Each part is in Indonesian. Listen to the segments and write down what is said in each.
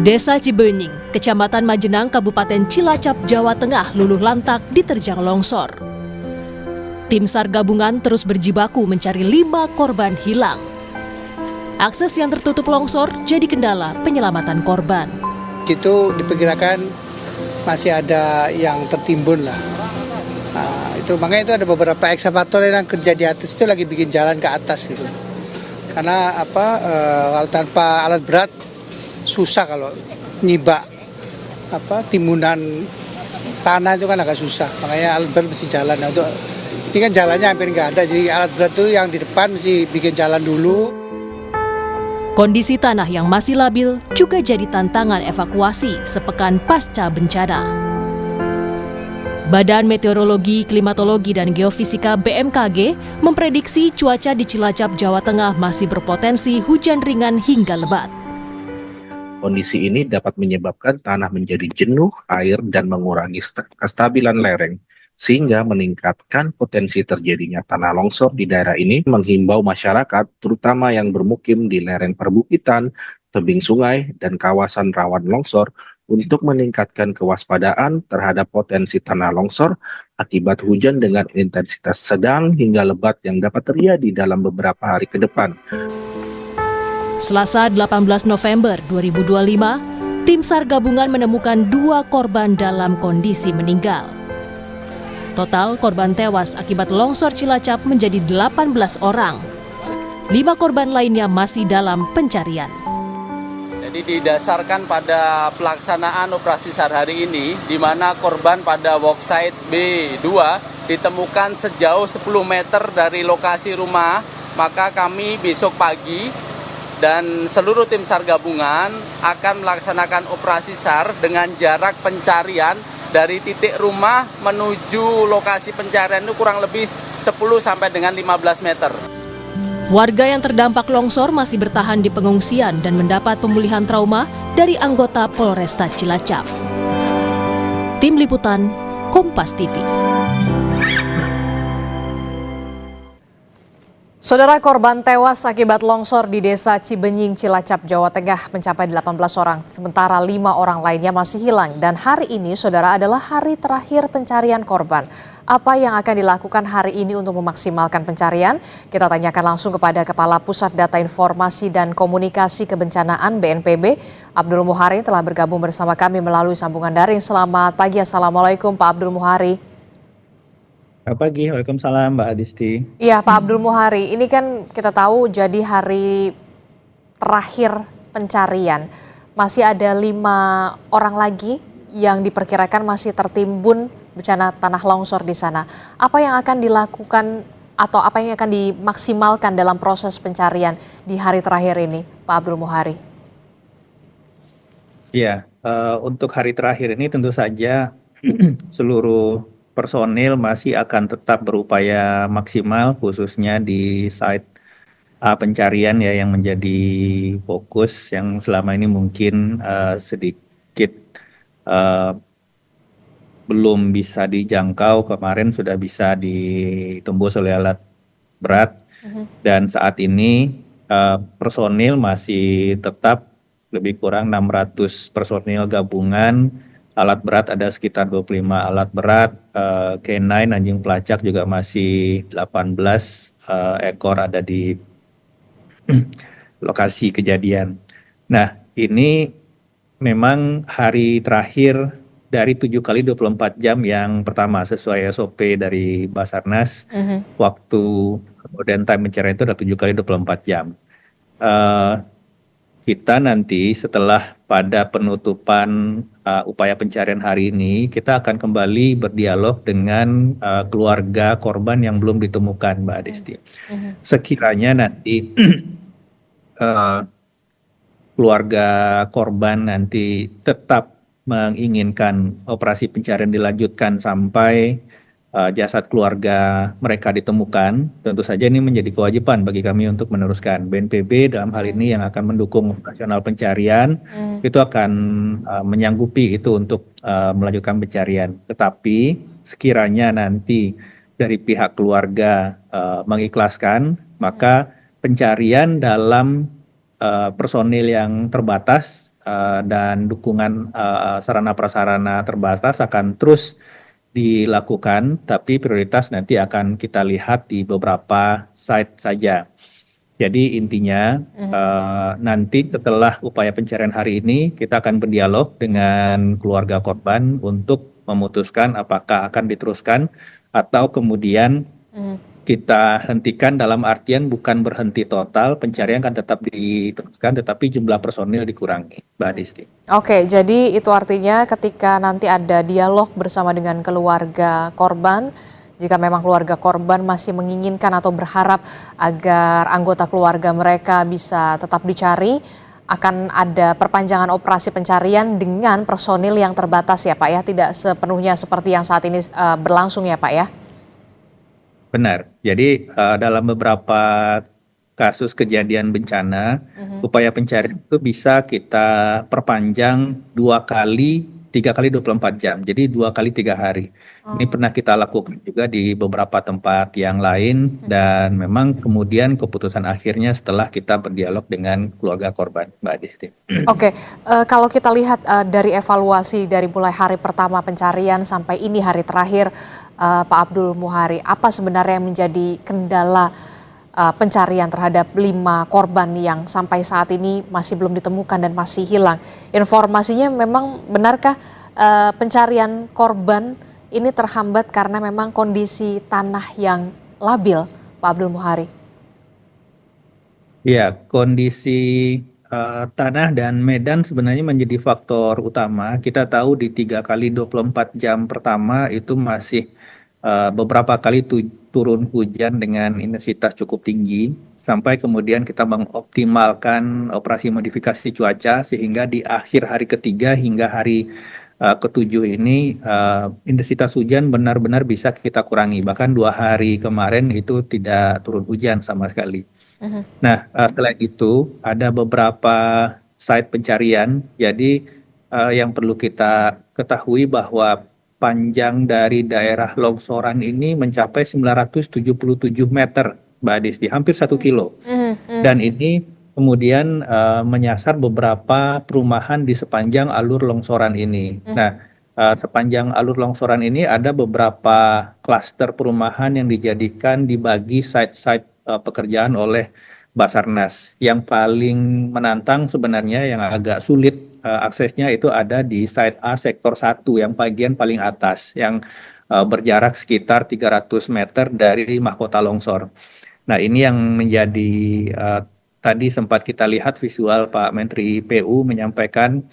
Desa Cibenying, Kecamatan Majenang, Kabupaten Cilacap, Jawa Tengah luluh lantak diterjang longsor. Tim SAR gabungan terus berjibaku mencari 5 korban hilang. Akses yang tertutup longsor jadi kendala penyelamatan korban. Itu diperkirakan masih ada yang tertimbun lah. Nah, makanya itu ada beberapa ekskavator yang kerja di atas itu lagi bikin jalan ke atas gitu. Karena tanpa alat berat susah kalau nyibak timbunan tanah itu kan agak susah. Makanya alat berat mesti jalan. Nah, ini kan jalannya hampir nggak ada, jadi alat berat itu yang di depan mesti bikin jalan dulu. Kondisi tanah yang masih labil juga jadi tantangan evakuasi sepekan pasca bencana. Badan Meteorologi, Klimatologi, dan Geofisika BMKG memprediksi cuaca di Cilacap, Jawa Tengah masih berpotensi hujan ringan hingga lebat. Kondisi ini dapat menyebabkan tanah menjadi jenuh air dan mengurangi kestabilan lereng, sehingga meningkatkan potensi terjadinya tanah longsor di daerah ini. Menghimbau masyarakat, terutama yang bermukim di lereng perbukitan, tebing sungai, dan kawasan rawan longsor, untuk meningkatkan kewaspadaan terhadap potensi tanah longsor akibat hujan dengan intensitas sedang hingga lebat yang dapat terjadi dalam beberapa hari ke depan. Selasa 18 November 2025, tim SAR gabungan menemukan 2 korban dalam kondisi meninggal. Total korban tewas akibat longsor Cilacap menjadi 18 orang. 5 korban lainnya masih dalam pencarian. Jadi didasarkan pada pelaksanaan operasi SAR hari ini, di mana korban pada worksite B2 ditemukan sejauh 10 meter dari lokasi rumah, maka kami besok pagi dan seluruh tim SAR gabungan akan melaksanakan operasi SAR dengan jarak pencarian dari titik rumah menuju lokasi pencarian itu kurang lebih 10 sampai dengan 15 meter. Warga yang terdampak longsor masih bertahan di pengungsian dan mendapat pemulihan trauma dari anggota Polresta Cilacap. Tim Liputan, Kompas TV. Saudara, korban tewas akibat longsor di Desa Cibenying, Cilacap, Jawa Tengah mencapai 18 orang, sementara 5 orang lainnya masih hilang. Dan hari ini, saudara, adalah hari terakhir pencarian korban. Apa yang akan dilakukan hari ini untuk memaksimalkan pencarian? Kita tanyakan langsung kepada Kepala Pusat Data Informasi dan Komunikasi Kebencanaan BNPB, Abdul Muhari, telah bergabung bersama kami melalui sambungan daring. Selamat pagi, Assalamualaikum Pak Abdul Muhari. Selamat pagi, waalaikumsalam Mbak Adisti. Iya Pak Abdul Muhari, ini kan kita tahu jadi hari terakhir pencarian. Masih ada 5 orang lagi yang diperkirakan masih tertimbun bencana tanah longsor di sana. Apa yang akan dilakukan atau apa yang akan dimaksimalkan dalam proses pencarian di hari terakhir ini, Pak Abdul Muhari? Iya, untuk hari terakhir ini tentu saja seluruh personil masih akan tetap berupaya maksimal, khususnya di site pencarian ya, yang menjadi fokus yang selama ini mungkin sedikit belum bisa dijangkau. Kemarin sudah bisa ditembus oleh alat berat, dan saat ini personil masih tetap lebih kurang 600 personil gabungan. Alat berat ada sekitar 25 alat berat, K9 anjing pelacak juga masih 18 ekor ada di lokasi kejadian. Nah, ini memang hari terakhir dari 7 kali 24 jam yang pertama sesuai SOP dari Basarnas. Waktu kemudian time pencarian itu ada 7 kali 24 jam. Kita nanti setelah pada penutupan upaya pencarian hari ini, kita akan kembali berdialog dengan keluarga korban yang belum ditemukan, Mbak Desti. Sekiranya nanti keluarga korban nanti tetap menginginkan operasi pencarian dilanjutkan sampai jasad keluarga mereka ditemukan, tentu saja ini menjadi kewajiban bagi kami untuk meneruskan. BNPB dalam hal ini yang akan mendukung operasional pencarian itu akan menyanggupi itu untuk melanjutkan pencarian. Tetapi sekiranya nanti dari pihak keluarga mengikhlaskan, maka pencarian dalam personil yang terbatas dan dukungan sarana prasarana terbatas akan terus dilakukan, tapi prioritas nanti akan kita lihat di beberapa site saja. Jadi intinya nanti setelah upaya pencarian hari ini kita akan berdialog dengan keluarga korban untuk memutuskan apakah akan diteruskan atau kemudian kita hentikan, dalam artian bukan berhenti total, pencarian kan tetap diteruskan tetapi jumlah personil dikurangi, Mbak Disti. Oke, jadi itu artinya ketika nanti ada dialog bersama dengan keluarga korban, jika memang keluarga korban masih menginginkan atau berharap agar anggota keluarga mereka bisa tetap dicari, akan ada perpanjangan operasi pencarian dengan personil yang terbatas ya Pak ya, tidak sepenuhnya seperti yang saat ini berlangsung ya Pak ya? Benar, jadi dalam beberapa kasus kejadian bencana, upaya pencarian itu bisa kita perpanjang 2 kali, 3 kali 24 jam, jadi 2 kali 3 hari. Ini pernah kita lakukan juga di beberapa tempat yang lain, dan memang kemudian keputusan akhirnya setelah kita berdialog dengan keluarga korban, Mbak Disti. Oke, kalau kita lihat dari evaluasi dari mulai hari pertama pencarian sampai ini hari terakhir, Pak Abdul Muhari, apa sebenarnya yang menjadi kendala pencarian terhadap 5 korban yang sampai saat ini masih belum ditemukan dan masih hilang? Informasinya memang benarkah pencarian korban ini terhambat karena memang kondisi tanah yang labil, Pak Abdul Muhari? Ya, kondisi tanah dan medan sebenarnya menjadi faktor utama. Kita tahu di 3 kali 24 jam pertama itu masih beberapa kali turun hujan dengan intensitas cukup tinggi, sampai kemudian kita mengoptimalkan operasi modifikasi cuaca sehingga di akhir hari ketiga hingga hari ketujuh ini intensitas hujan benar-benar bisa kita kurangi. Bahkan 2 hari kemarin itu tidak turun hujan sama sekali. Nah, selain itu ada beberapa site pencarian. Jadi yang perlu kita ketahui bahwa panjang dari daerah longsoran ini mencapai 977 meter, Mbak Disti, hampir 1 kilo. Dan ini kemudian menyasar beberapa perumahan di sepanjang alur longsoran ini. Nah, sepanjang alur longsoran ini ada beberapa klaster perumahan yang dijadikan dibagi site-site pekerjaan oleh Basarnas. Yang paling menantang sebenarnya yang agak sulit aksesnya itu ada di site A sektor 1 yang bagian paling atas yang berjarak sekitar 300 meter dari mahkota longsor. Nah, ini yang menjadi tadi sempat kita lihat visual Pak Menteri PU menyampaikan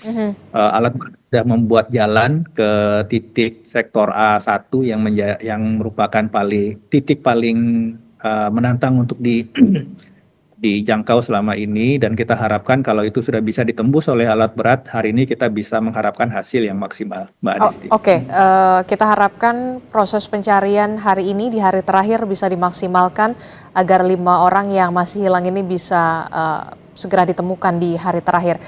alat sudah membuat jalan ke titik sektor A1 yang merupakan titik paling menantang untuk dijangkau selama ini, dan kita harapkan kalau itu sudah bisa ditembus oleh alat berat, hari ini kita bisa mengharapkan hasil yang maksimal, Mbak Adisti. Oke, kita harapkan proses pencarian hari ini di hari terakhir bisa dimaksimalkan agar 5 orang yang masih hilang ini bisa segera ditemukan di hari terakhir.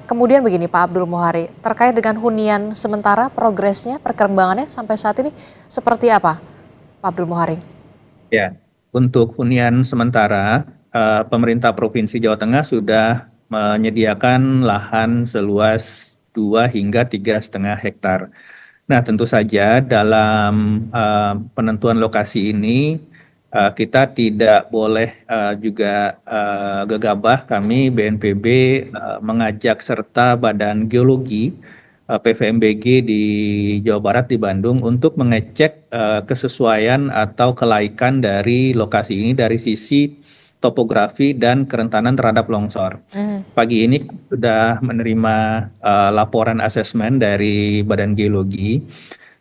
Kemudian begini Pak Abdul Muhari, terkait dengan hunian sementara progresnya, perkembangannya sampai saat ini seperti apa, Pak Abdul Muhari? Ya, untuk hunian sementara, pemerintah Provinsi Jawa Tengah sudah menyediakan lahan seluas 2 hingga 3,5 hektar. Nah, tentu saja dalam penentuan lokasi ini kita tidak boleh juga gegabah. Kami BNPB mengajak serta Badan Geologi PVMBG di Jawa Barat di Bandung untuk mengecek kesesuaian atau kelaikan dari lokasi ini dari sisi topografi dan kerentanan terhadap longsor. Pagi ini sudah menerima laporan asesmen dari Badan Geologi.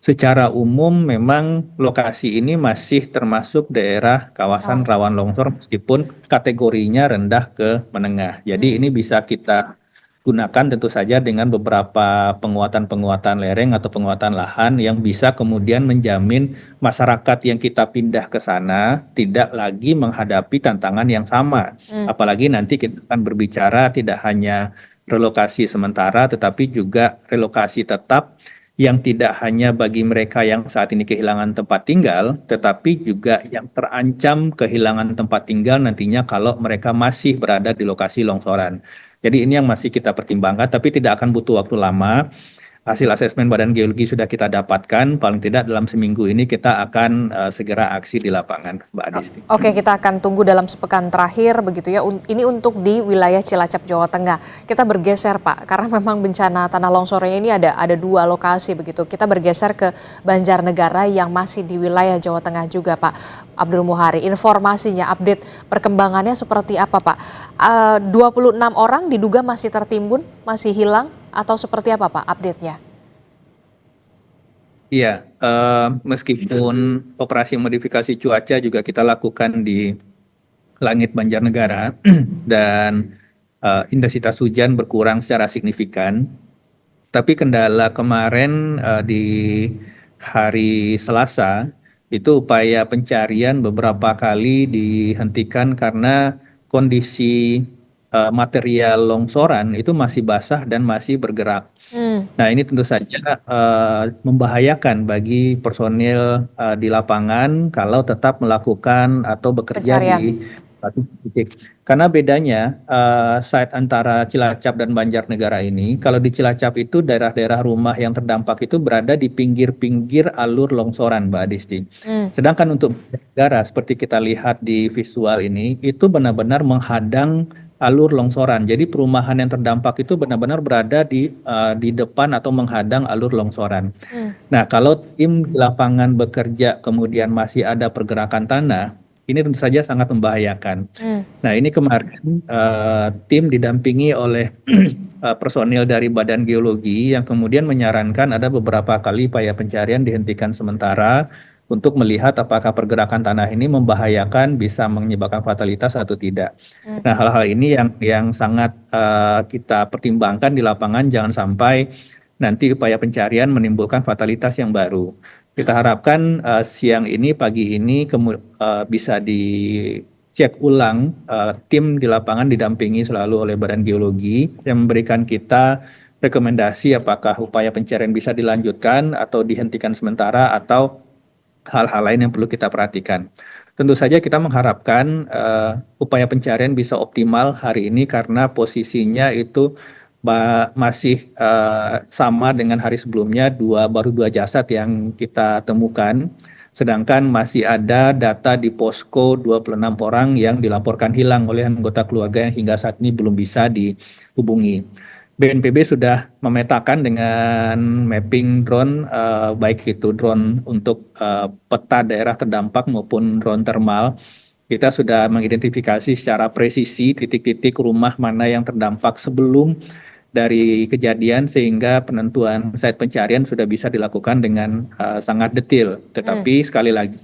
Secara umum memang lokasi ini masih termasuk daerah kawasan rawan longsor meskipun kategorinya rendah ke menengah. Jadi ini bisa kita gunakan tentu saja dengan beberapa penguatan-penguatan lereng atau penguatan lahan yang bisa kemudian menjamin masyarakat yang kita pindah ke sana tidak lagi menghadapi tantangan yang sama. Apalagi nanti kita akan berbicara tidak hanya relokasi sementara tetapi juga relokasi tetap yang tidak hanya bagi mereka yang saat ini kehilangan tempat tinggal, tetapi juga yang terancam kehilangan tempat tinggal nantinya kalau mereka masih berada di lokasi longsoran. Jadi ini yang masih kita pertimbangkan, tapi tidak akan butuh waktu lama. Hasil asesmen Badan Geologi sudah kita dapatkan, paling tidak dalam seminggu ini kita akan segera aksi di lapangan, Mbak Adisti. Oke, kita akan tunggu dalam sepekan terakhir begitu ya. Ini untuk di wilayah Cilacap, Jawa Tengah. Kita bergeser Pak, karena memang bencana tanah longsornya ini ada 2 lokasi begitu. Kita bergeser ke Banjarnegara yang masih di wilayah Jawa Tengah juga Pak Abdul Muhari. Informasinya, update perkembangannya seperti apa Pak? 26 orang diduga masih tertimbun, masih hilang atau seperti apa Pak update-nya? Iya, meskipun operasi modifikasi cuaca juga kita lakukan di langit Banjarnegara dan intensitas hujan berkurang secara signifikan, tapi kendala kemarin di hari Selasa itu upaya pencarian beberapa kali dihentikan karena kondisi material longsoran itu masih basah dan masih bergerak. Nah, ini tentu saja membahayakan bagi personil di lapangan kalau tetap melakukan atau bekerja Pencarian. di satu titik. Karena bedanya site antara Cilacap dan Banjarnegara ini, kalau di Cilacap itu daerah-daerah rumah yang terdampak itu berada di pinggir-pinggir alur longsoran, Mbak Adisti. Sedangkan untuk Banjarnegara seperti kita lihat di visual ini, itu benar-benar menghadang alur longsoran. Jadi perumahan yang terdampak itu benar-benar berada di depan atau menghadang alur longsoran. Nah, kalau tim di lapangan bekerja kemudian masih ada pergerakan tanah, ini tentu saja sangat membahayakan. Nah, ini kemarin tim didampingi oleh personil dari Badan Geologi yang kemudian menyarankan ada beberapa kali upaya pencarian dihentikan sementara untuk melihat apakah pergerakan tanah ini membahayakan, bisa menyebabkan fatalitas atau tidak. Nah, hal-hal ini yang sangat kita pertimbangkan di lapangan, jangan sampai nanti upaya pencarian menimbulkan fatalitas yang baru. Kita harapkan siang ini, pagi ini bisa dicek ulang, tim di lapangan didampingi selalu oleh Badan Geologi yang memberikan kita rekomendasi apakah upaya pencarian bisa dilanjutkan atau dihentikan sementara atau hal-hal lain yang perlu kita perhatikan. Tentu saja kita mengharapkan upaya pencarian bisa optimal hari ini karena posisinya itu masih sama dengan hari sebelumnya, baru dua jasad yang kita temukan. Sedangkan masih ada data di posko 26 orang yang dilaporkan hilang oleh anggota keluarga yang hingga saat ini belum bisa dihubungi. BNPB sudah memetakan dengan mapping drone, baik itu drone untuk peta daerah terdampak maupun drone thermal. Kita sudah mengidentifikasi secara presisi titik-titik rumah mana yang terdampak sebelum dari kejadian sehingga penentuan site pencarian sudah bisa dilakukan dengan sangat detail. Tetapi sekali lagi,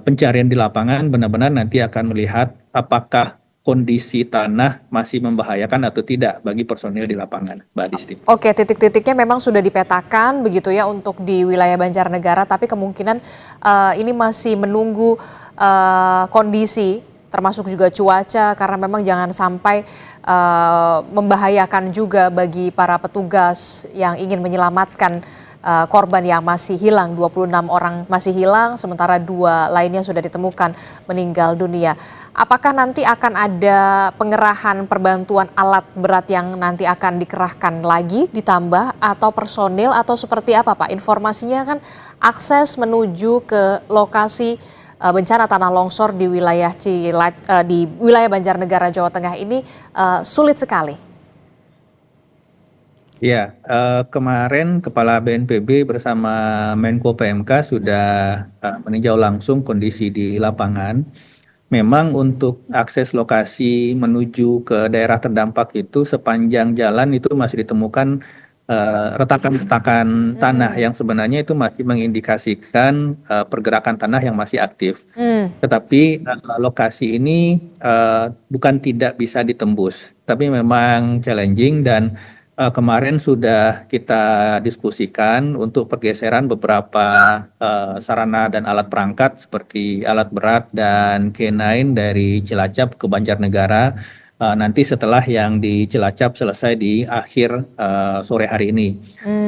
pencarian di lapangan benar-benar nanti akan melihat apakah kondisi tanah masih membahayakan atau tidak bagi personil di lapangan, Mbak Adisti. Oke, titik-titiknya memang sudah dipetakan begitu ya untuk di wilayah Banjarnegara, tapi kemungkinan ini masih menunggu kondisi termasuk juga cuaca karena memang jangan sampai membahayakan juga bagi para petugas yang ingin menyelamatkan korban yang masih hilang. 26 orang masih hilang, sementara 2 lainnya sudah ditemukan meninggal dunia. Apakah nanti akan ada pengerahan perbantuan alat berat yang nanti akan dikerahkan lagi ditambah atau personil atau seperti apa Pak? Informasinya kan akses menuju ke lokasi bencana tanah longsor di wilayah di wilayah Banjarnegara, Jawa Tengah ini sulit sekali. Ya, kemarin Kepala BNPB bersama Menko PMK sudah meninjau langsung kondisi di lapangan. Memang untuk akses lokasi menuju ke daerah terdampak itu sepanjang jalan itu masih ditemukan retakan-retakan tanah yang sebenarnya itu masih mengindikasikan pergerakan tanah yang masih aktif. Tetapi lokasi ini bukan tidak bisa ditembus, tapi memang challenging dan kemarin sudah kita diskusikan untuk pergeseran beberapa sarana dan alat perangkat seperti alat berat dan K9 dari Cilacap ke Banjarnegara nanti setelah yang di Cilacap selesai di akhir sore hari ini.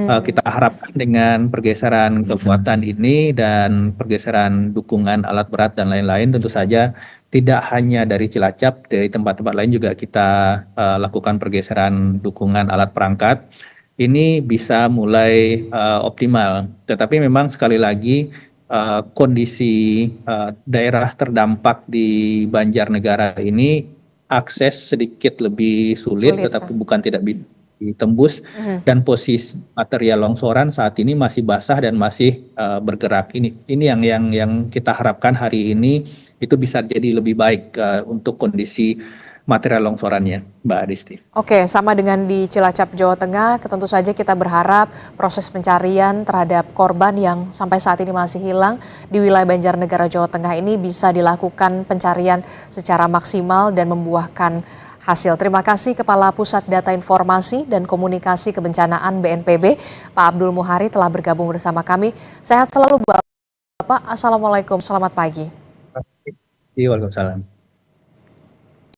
Kita harapkan dengan pergeseran kekuatan ini dan pergeseran dukungan alat berat dan lain-lain tentu saja tidak hanya dari Cilacap, dari tempat-tempat lain juga kita lakukan pergeseran dukungan alat perangkat. Ini bisa mulai optimal. Tetapi memang sekali lagi kondisi daerah terdampak di Banjarnegara ini akses sedikit lebih sulit, tetapi bukan tidak bisa ditembus, dan posisi material longsoran saat ini masih basah dan masih bergerak. Ini yang kita harapkan hari ini itu bisa jadi lebih baik untuk kondisi material longsorannya, Mbak Adisti. Oke, sama dengan di Cilacap, Jawa Tengah, tentu saja kita berharap proses pencarian terhadap korban yang sampai saat ini masih hilang di wilayah Banjarnegara, Jawa Tengah ini bisa dilakukan pencarian secara maksimal dan membuahkan hasil. Terima kasih Kepala Pusat Data Informasi dan Komunikasi Kebencanaan BNPB, Pak Abdul Muhari telah bergabung bersama kami. Sehat selalu Bapak. Assalamualaikum, selamat pagi. Waalaikumsalam.